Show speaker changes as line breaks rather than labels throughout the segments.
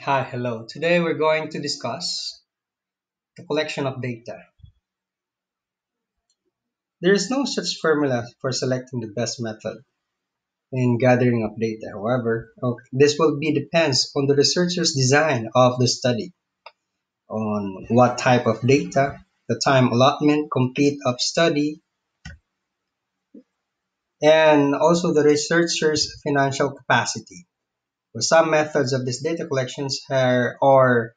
Hi, hello. Today we're going to discuss the collection of data. There is no such formula for selecting the best method in gathering of data. However, this will be depends on the researcher's design of the study, on what type of data, the time allotment, complete of study, and also the researcher's financial capacity. For some methods of this data collections are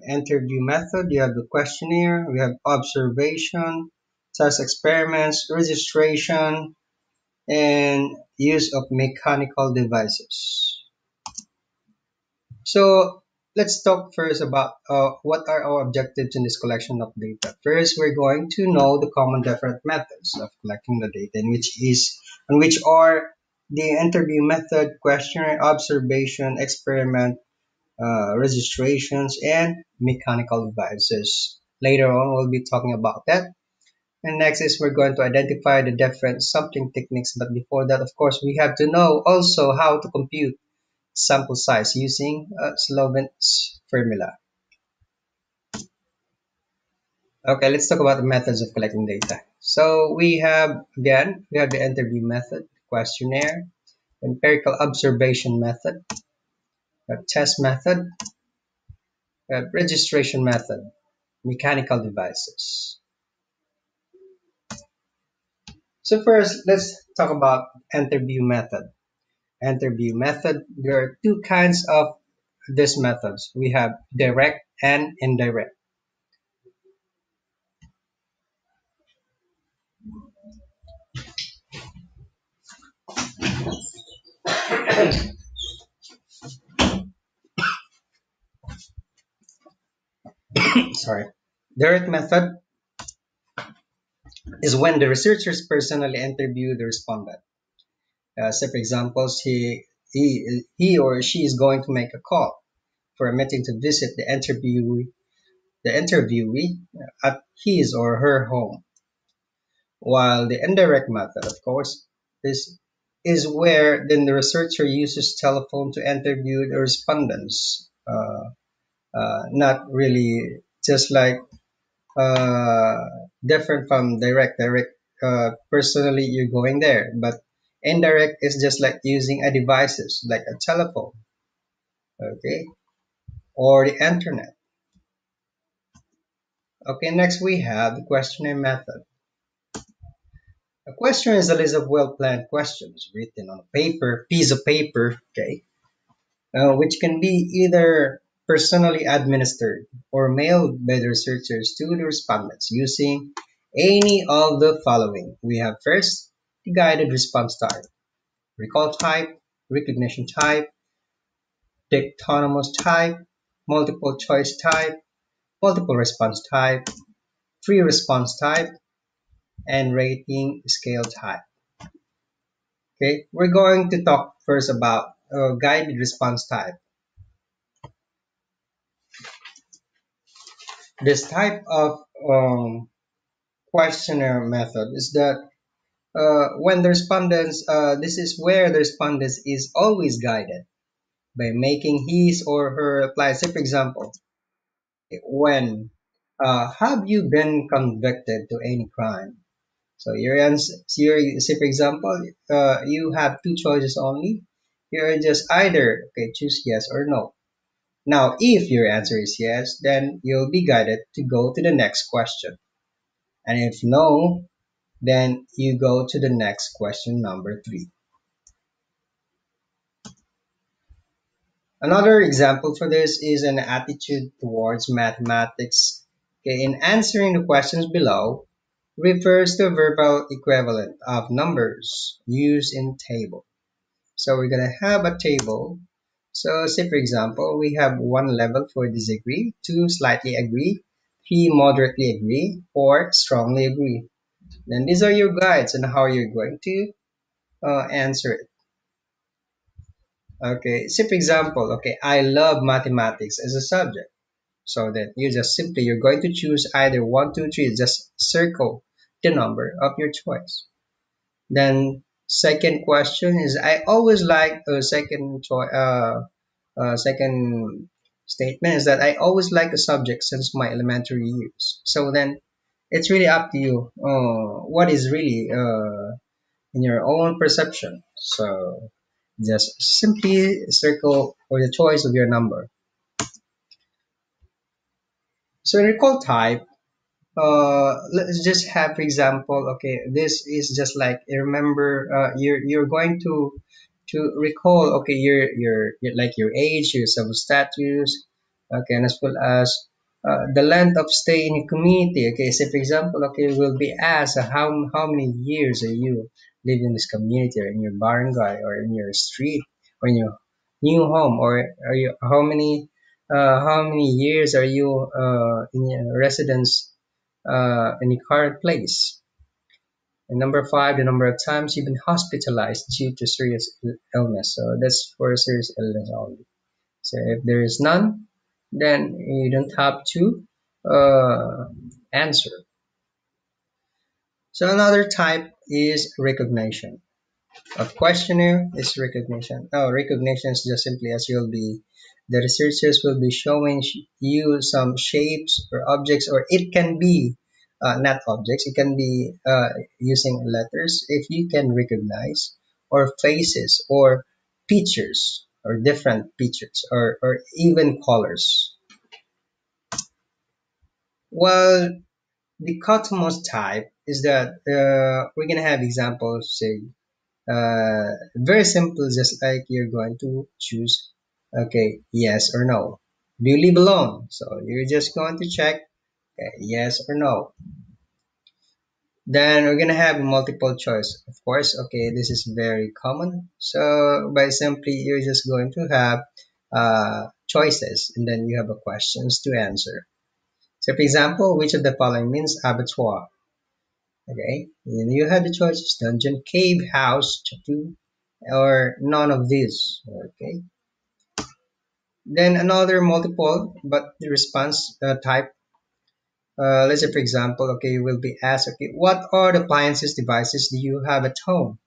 interview method, you have the questionnaire, we have observation, test experiments, registration, and use of mechanical devices. So let's talk first about what are our objectives in this collection of data. First, we're going to know the common different methods of collecting the data, which are the interview method, questionnaire, observation, experiment, registrations, and mechanical devices. Later on, we'll be talking about that. And next is we're going to identify the different sampling techniques. But before that, of course, we have to know also how to compute sample size using Sloven's formula. Okay, let's talk about the methods of collecting data. So we have the interview method, questionnaire, empirical observation method, test method, registration method, mechanical devices. So first, let's talk about interview method. Interview method, there are two kinds of these methods. We have direct and indirect. Sorry. Direct method is when the researchers personally interview the respondent. Say for example, he or she is going to make a call for a meeting to visit the interviewee at his or her home. While the indirect method, of course, is where then the researcher uses telephone to interview the respondents. Not really just like uh, different from direct. Direct, personally, you're going there, but indirect is just like using a devices like a telephone, okay, or the internet. Okay, next we have the questionnaire method. A question is a list of well-planned questions written on a piece of paper, okay, which can be either personally administered or mailed by the researchers to the respondents using any of the following. We have first the guided response type, recall type, recognition type, dictonymous type, multiple choice type, multiple response type, free response type, and rating scale type. Okay, we're going to talk first about guided response type. This type of questionnaire method is that when the respondents, this is where the respondents is always guided by making his or her reply. Say, for example, when have you been convicted to any crime? So your answer, say for example, you have two choices only. You're just either okay, choose yes or no. Now, if your answer is yes, then you'll be guided to go to the next question. And if no, then you go to the next question number three. Another example for this is an attitude towards mathematics. Okay, in answering the questions below, refers to verbal equivalent of numbers used in table. So we're gonna have a table. So say for example, we have one level for disagree, two slightly agree, three moderately agree, four strongly agree. Then these are your guides on how you're going to answer it. Okay, say for example, okay, I love mathematics as a subject. So that you just simply you're going to choose either one, two, three, just circle the number of your choice. Then second question is I always like second choice. Second statement is that I always like a subject since my elementary years. So then it's really up to you. What is really in your own perception. So just simply circle for the choice of your number. So in recall type, let's just have for example, okay, this is just like remember, you're going to recall, okay, your like your age, your civil status, okay, and as well as the length of stay in your community. Okay, say for example, okay, will be asked, how many years are you living in this community, or in your barangay, or in your street, or in your new home, or are you how many years are you in your residence in the current place. And number five, the number of times you've been hospitalized due to serious illness. So that's for serious illness only. So if there is none, then you don't have to answer. So another type is recognition. A questionnaire is recognition. Oh, recognition is just simply as you'll be, the researchers will be showing you some shapes or objects, or it can be not objects, it can be using letters if you can recognize, or faces, or pictures, or different pictures, or even colors. Well, the cosmos type is that we're gonna have examples, say very simple, just like you're going to choose, okay, yes or no. Do you live alone? So you're just going to check, okay, yes or no. Then we're gonna have multiple choice, of course. Okay, this is very common. So by simply, you're just going to have choices, and then you have a questions to answer. So for example, which of the following means abattoir? Okay, and you have the choices: dungeon, cave, house, tattoo, or none of these. Okay, then another multiple but the response type. Let's say for example, okay, you will be asked, okay, what are the appliances, devices do you have at home?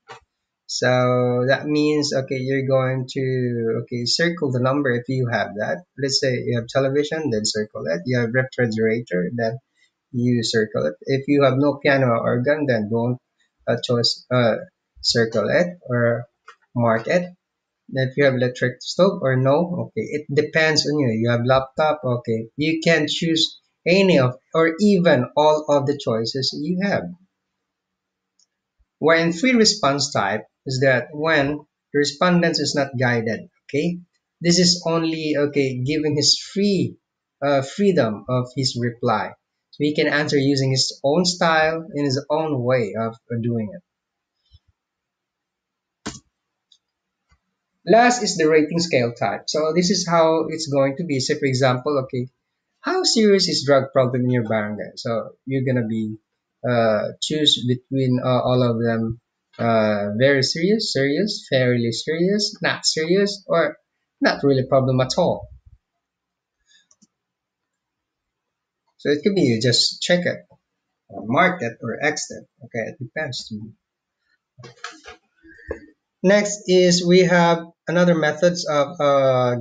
So that means, okay, you're going to, okay, circle the number if you have that. Let's say you have television, then circle it. You have refrigerator, then you circle it. If you have no piano or organ, then don't choose circle it or mark it. If you have electric stove or no, okay, it depends on you. You have laptop, okay, you can choose any of, or even all of the choices you have. Where in free response type is that when the respondent is not guided, okay, this is only, okay, giving his freedom of his reply, so he can answer using his own style, in his own way of doing it. Last is the rating scale type. So this is how it's going to be. Say for example, okay, how serious is drug problem in your barangay? So you're gonna be choose between all of them. Very serious, serious, fairly serious, not serious, or not really problem at all. So it could be you just check it, or mark it, or X it. Okay, it depends. Next is we have another methods of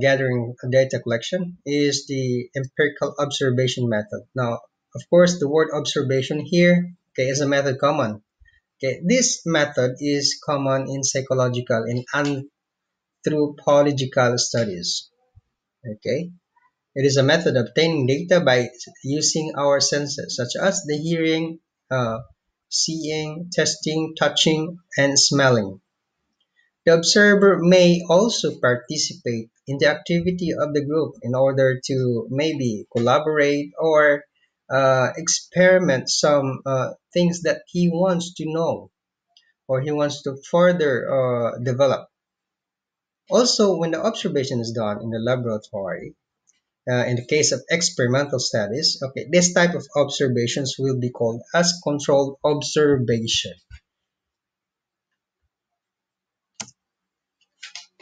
gathering data collection is the empirical observation method. Now, of course, the word observation here, okay, is a method common. Okay, this method is common in psychological and anthropological studies. Okay, it is a method of obtaining data by using our senses, such as the hearing, uh, seeing, tasting, touching, and smelling. The observer may also participate in the activity of the group in order to maybe collaborate or experiment some things that he wants to know or he wants to further develop. Also, when the observation is done in the laboratory, in the case of experimental studies, okay, this type of observations will be called as controlled observation.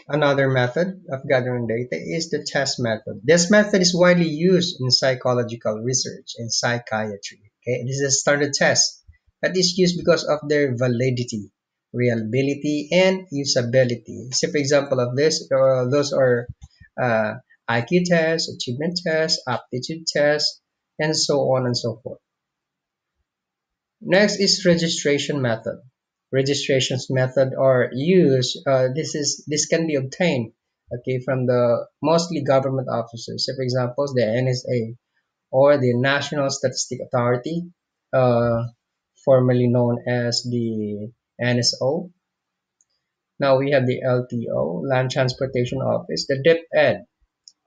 Another method of gathering data is the test method. This method is widely used in psychological research and psychiatry. Okay, this is a standard test that is used because of their validity, reliability, and usability. So, for example, of this, those are uh, IQ test, achievement test, aptitude test, and so on and so forth. Next is registration method. Registrations method are used. This can be obtained, okay, from the mostly government offices. So, for example, the NSA or the National Statistic Authority, uh, formerly known as the NSO. Now we have the LTO, Land Transportation Office, the DepEd,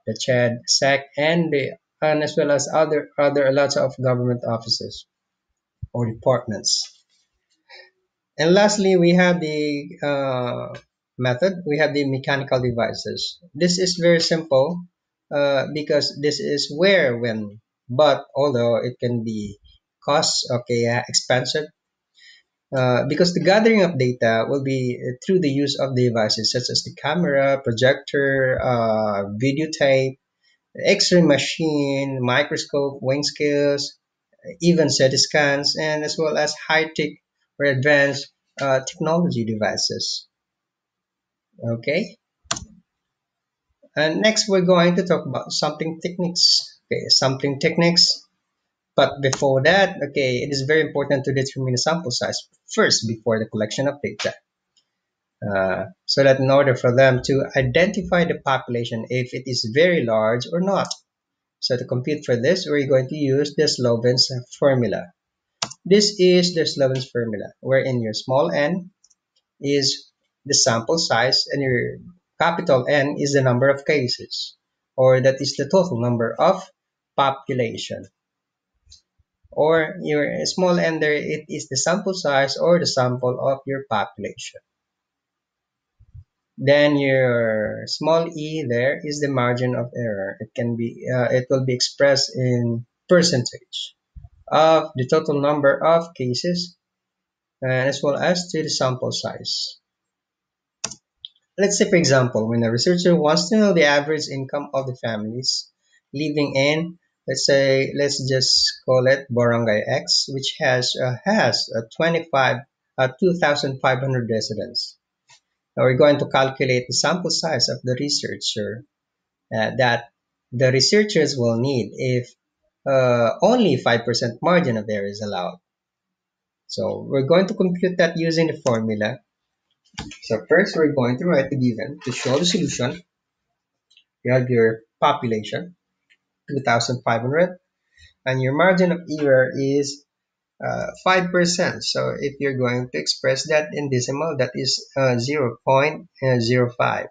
the CHED, SEC, and as well as other lots of government offices or departments. And lastly, we have the method. We have the mechanical devices. This is very simple because this is where, when, but although it can be cost, okay, expensive, because the gathering of data will be through the use of devices such as the camera, projector, videotape, X-ray machine, microscope, weighing scales, even CT scans, and as well as high-tech or advanced technology devices. Okay, and next we're going to talk about sampling techniques. Okay, sampling techniques. But before that, okay, it is very important to determine the sample size first before the collection of data. So that in order for them to identify the population if it is very large or not. So to compute for this, we're going to use the Sloven's formula. This is the Sloven's formula, wherein your small n is the sample size and your capital N is the number of cases, or that is the total number of population. Or your small n there, it is the sample size or the sample of your population. Then your small e there is the margin of error. It will be expressed in percentage of the total number of cases and as well as to the sample size. Let's say, for example, when a researcher wants to know the average income of the families living in, let's just call it Barangay X, which has 2,500 residents. Now we're going to calculate the sample size of the researcher that the researchers will need if only 5% margin of error is allowed. So we're going to compute that using the formula. So first we're going to write the given to show the solution. You have your population, 2,500, and your margin of error is 5%. So if you're going to express that in decimal, that is 0.05.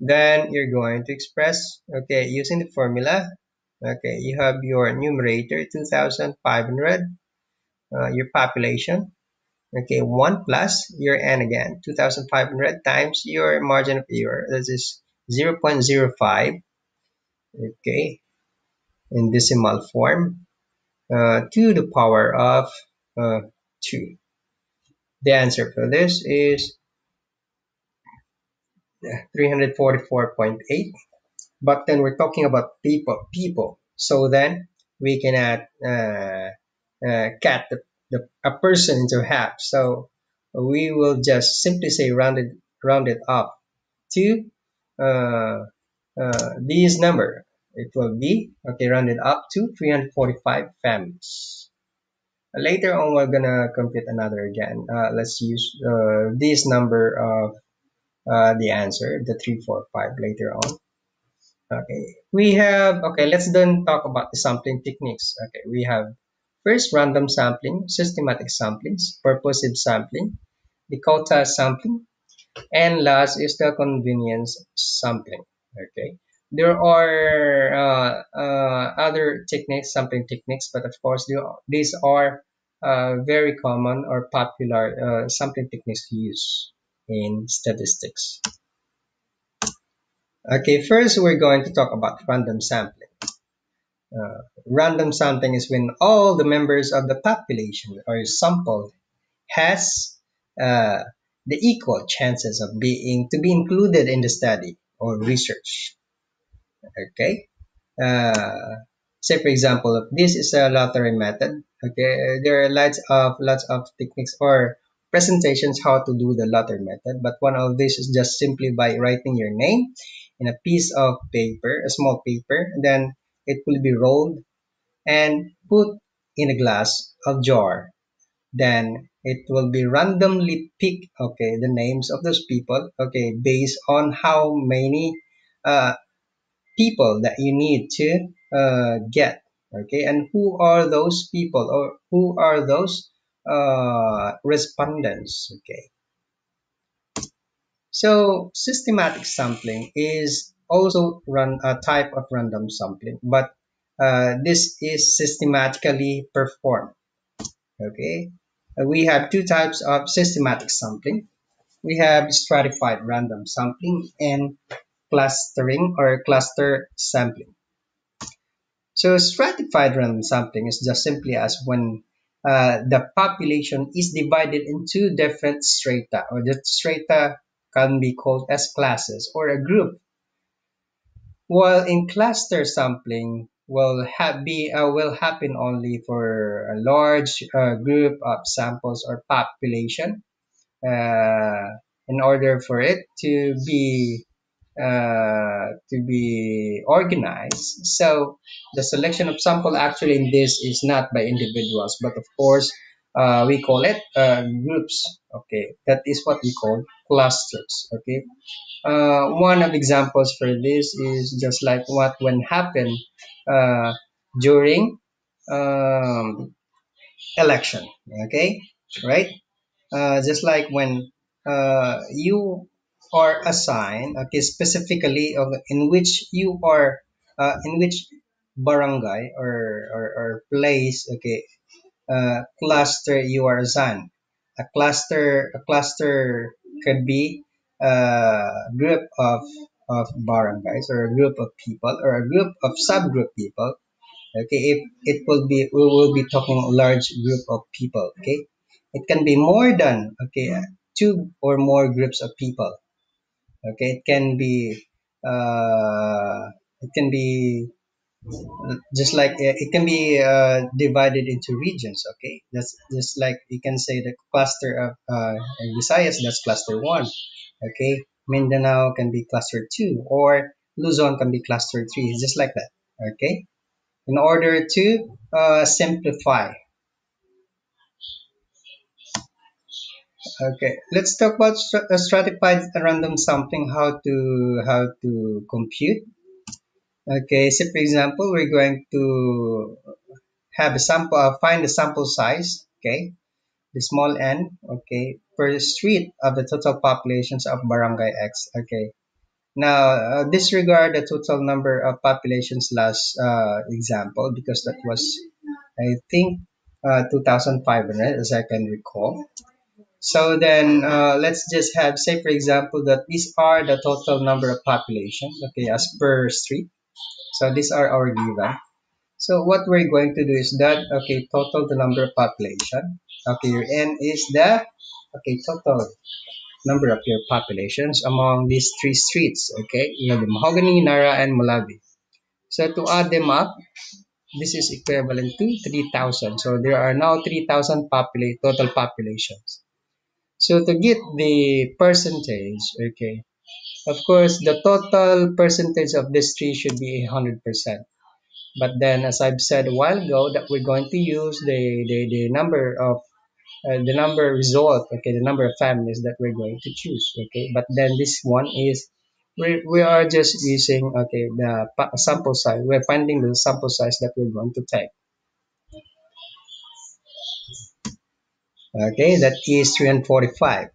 Then you're going to express, okay, using the formula, okay, you have your numerator, 2,500, your population, okay, 1 plus your n again, 2,500 times your margin of error, that is 0.05, okay, in decimal form, to the power of 2. The answer for this is 344.8. But then we're talking about people. So then we cannot cut a person into half. So we will just simply say round it up to uh, this number. It will be, okay, rounded up to 345 families. Later on, we're gonna compute another again. Let's use this number of the answer, the 345 later on. Okay, let's then talk about the sampling techniques. Okay, we have first random sampling, systematic samplings, purposive sampling, the quota sampling, and last is the convenience sampling. Okay, there are other techniques, sampling techniques, but of course these are very common or popular sampling techniques to use in statistics. Okay, first we're going to talk about random sampling. Random sampling is when all the members of the population or sample has uh, the equal chances of being to be included in the study or research. Okay. Uh, Say for example, if this is a lottery method. Okay, there are lots of techniques or presentations how to do the lottery method. But one of this is just simply by writing your name in a piece of paper, a small paper, and then it will be rolled and put in a glass of jar. Then it will be randomly pick, okay, the names of those people, okay, based on how many uh, people that you need to get, okay, and who are those people or who are those respondents, okay. So systematic sampling is also run a type of random sampling, but this is systematically performed, okay. We have two types of systematic sampling. We have stratified random sampling and clustering or cluster sampling. So stratified random sampling is just simply as when the population is divided into different strata, or the strata can be called as classes or a group. While in cluster sampling will happen only for a large group of samples or population uh, in order for it to be organized. So the selection of sample actually in this is not by individuals, but of course we call it groups. Okay, that is what we call clusters. Okay, one of the examples for this is just like what when happened uh, during um, election. Okay, right? Just like when you are assigned, okay, specifically of in which you are in which barangay or place, okay, cluster you are assigned. A cluster could be a group of barangays or a group of people or a group of subgroup people. Okay, if it will be we will be talking a large group of people. Okay, it can be more than, okay, two or more groups of people. Okay, it can be just like it can be divided into regions. Okay, that's just like you can say the cluster of Visayas, that's cluster one. Okay, Mindanao can be cluster two, or Luzon can be cluster three, just like that. Okay, in order to simplify. Okay, let's talk about stratified random sampling, how to compute. Okay, so for example, we're going to have a sample, find the sample size, okay, the small n, okay, per street of the total populations of barangay X, okay. Now, disregard the total number of populations last example because that was, I think, 2,500 as I can recall. So then let's just have, say for example, that these are the total number of population, okay, as per street. So these are our given. So what we're going to do is that, okay, total the number of population. Okay, your n is the, okay, total number of your populations among these three streets. Okay, you have the Mahogany, Nara, and Malawi. So to add them up, this is equivalent to 3,000. So there are now 3,000 total populations. So to get the percentage, okay, of course, the total percentage of this tree should be 100%. But then, as I've said a while ago, that we're going to use the number of the number result, okay, the number of families that we're going to choose, okay. But then this one is we are just using, okay, the sample size. We're finding the sample size that we're going to take. Okay, that is 345.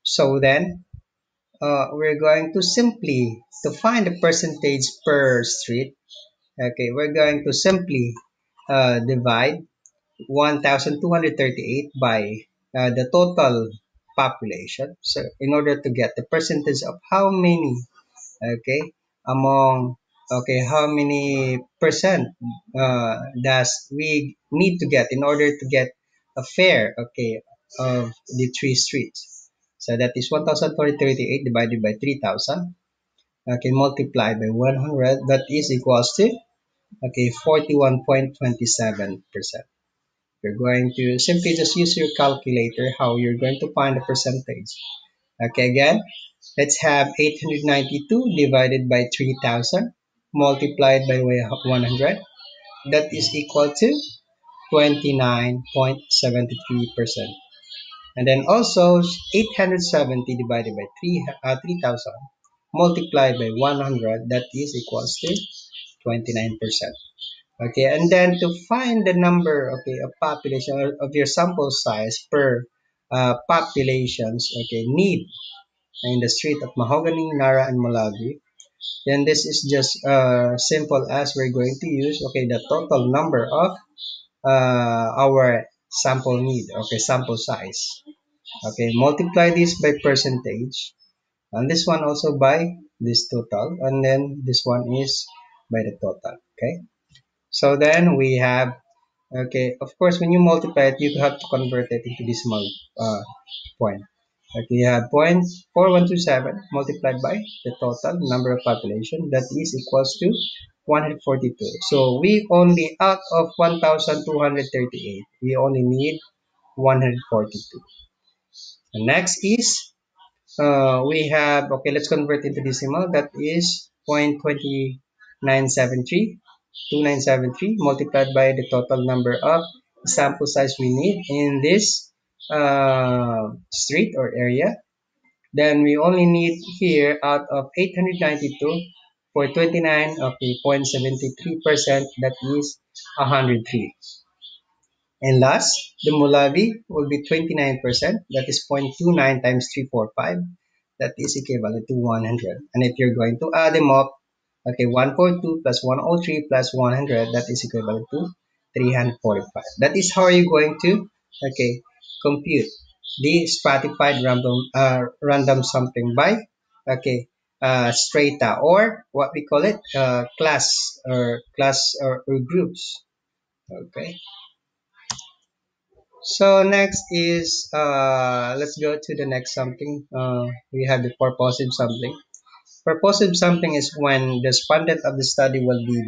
So then we're going to simply to find the percentage per street. Okay, we're going to simply divide 1,238 by the total population. So in order to get the percentage of how many, okay, among, okay, how many percent does we need to get in order to get a fair, okay, of the three streets. So that is 1,238 divided by 3,000. Okay, multiplied by 100. That is equals to, okay, 41.27%. You're going to simply just use your calculator how you're going to find the percentage. Okay, again, Let's have 892 divided by 3000 multiplied by 100. That is equal to 29.73%. And then also 870 divided by 3000 multiplied by 100, that is equals to 29%. Okay, and then to find the number, okay, of population or of your sample size per populations, okay, need in the street of Mahogany, Nara, and Malawi, then this is just simple as we're going to use, okay, the total number of our sample need, okay, sample size. Okay, multiply this by percentage, and this one also by this total, and then this one is by the total. Okay, so then we have, okay, of course, when you multiply it, you have to convert it into decimal point. Okay, you have 0.4127 multiplied by the total number of population, that is equals to 142. So we only, out of 1,238, we only need 142. The next is, we have, okay, let's convert into decimal, that is 0.2973 2973 multiplied by the total number of sample size we need in this street or area. Then we only need here, out of 892 for 29, okay, 0.73%, that is 103. And last, the Mulavi will be 29%, that is 0.29 times 345, that is equivalent to 100. And if you're going to add them up, okay, 142 plus 103 plus 100, that is equivalent to 345. That is how you're going to, okay, compute the stratified random sampling by, okay, strata, or what we call it, class or groups. Okay. So next is, let's go to the next sampling. We have the purposive sampling. Purposive sampling is when the respondent of the study will be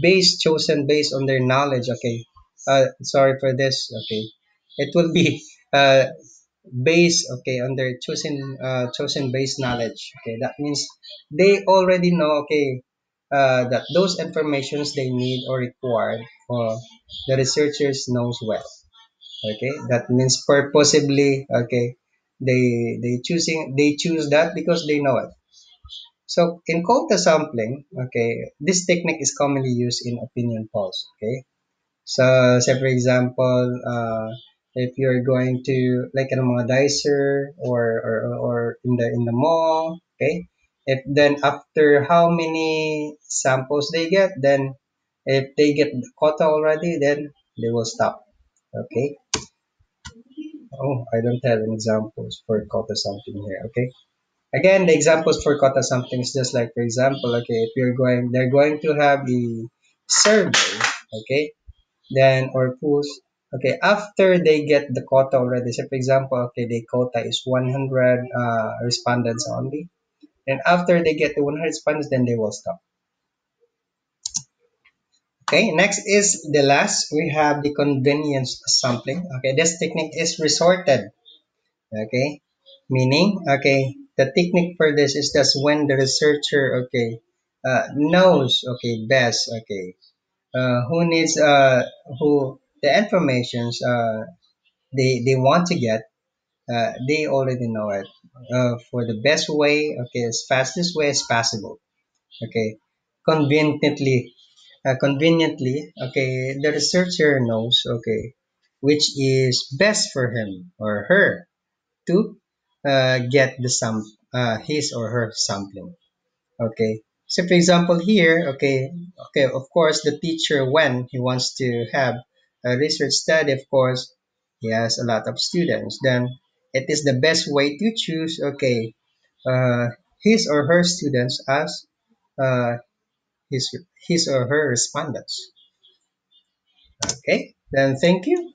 based chosen based on their knowledge. Okay, sorry for this. Okay, it will be uh, based, okay, on their chosen based knowledge. Okay, that means they already know, okay, that those informations they need or required, the researchers knows well. Okay, that means purposively, okay, they choose that because they know it. So in quota sampling, okay, this technique is commonly used in opinion polls. Okay, so say for example, if you're going to like in a mga dicer, or in the mall, okay, if then after how many samples they get, then if they get the quota already, then they will stop. Okay. Oh, I don't have any examples for quota sampling here. Okay. Again, the examples for quota sampling is just like, for example, okay, if they're going to have the survey, okay, then or pools, okay, after they get the quota already. So, for example, okay, the quota is 100 respondents only, and after they get the 100 respondents, then they will stop. Okay, next is the last. We have the convenience sampling. Okay, this technique is resorted. Okay, meaning, okay, the technique for this is just when the researcher, okay, knows, okay, best, okay, who needs who the informations they want to get, they already know it, for the best way, okay, as fastest way as possible. Okay, conveniently, okay, the researcher knows, okay, which is best for him or her to get his or her sampling. Okay. So for example here, okay, okay, of course the teacher, when he wants to have a research study, of course, he has a lot of students. Then it is the best way to choose, okay, uh, his or her students as uh, his or her respondents. Okay. Then thank you.